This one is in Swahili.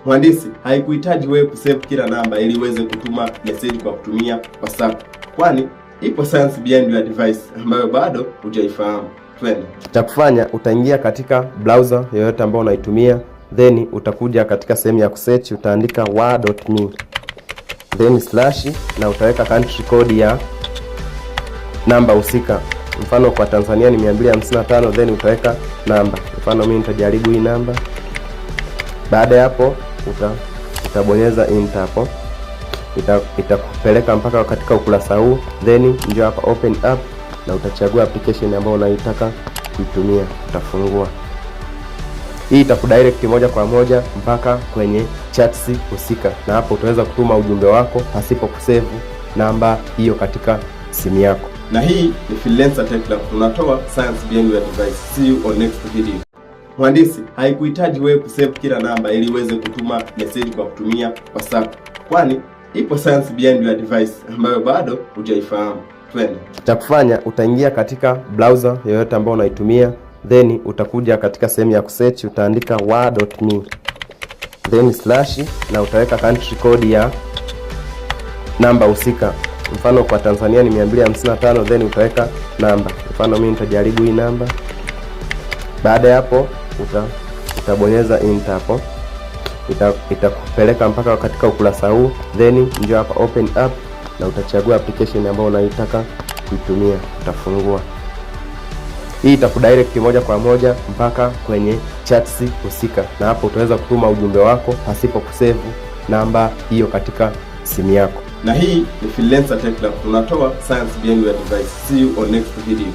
Mhandisi, haikuhitaji wewe kusave kila namba ili uweze kutuma message kwa kutumia WhatsApp, kwani ipo science behind your device ambayo bado hujaifahamu. Twende. Cha kufanya, utaingia katika browser yoyote ambayo unaitumia, then utakuja katika sehemu ya kusearch, utaandika wa.me then slash na utaweka country code ya namba husika. Mfano kwa Tanzania ni 255, then utaweka namba. Mfano mimi nitajaribu hii namba. Baada ya hapo utabonyeza enter hapo. Itakupeleka mpaka katika ukurasa huu, then njoo hapa open up na utachagua application ambayo unaitaka kuitumia. Utafungua. Hii itakudirect moja kwa moja mpaka kwenye chats husika, na hapo utaweza kutuma ujumbe wako pasipo kusave namba hiyo katika simu yako. Na hii ni Freelancer Tech Lab, tunatoa science behind your device. See you on next video. Mhandisi, haikuhitaji wewe kusave kila namba ili uweze kutuma message kwa kutumia WhatsApp, kwani ipo science behind your device ambayo bado hujaifahamu. Twende. Cha kufanya, utaingia katika browser yoyote ambayo unaitumia, then utakuja katika sehemu ya kusearch, utaandika wa.me then slash na utaweka country code ya namba husika. Mfano kwa Tanzania ni 255, then utaweka namba. Mfano mimi nitajaribu hii namba. Baada ya hapo utabonyeza enter hapo. Itakupeleka mpaka katika ukurasa huu, then njoo hapa open up na utachagua application ambayo unaitaka kuitumia. Utafungua. Hii itakudirect moja kwa moja mpaka kwenye chats husika, na hapo utaweza kutuma ujumbe wako pasipo kusave namba hiyo katika simu yako. Na hii ni Freelancer Tech Lab, tunatoa science behind your device. See you on next video.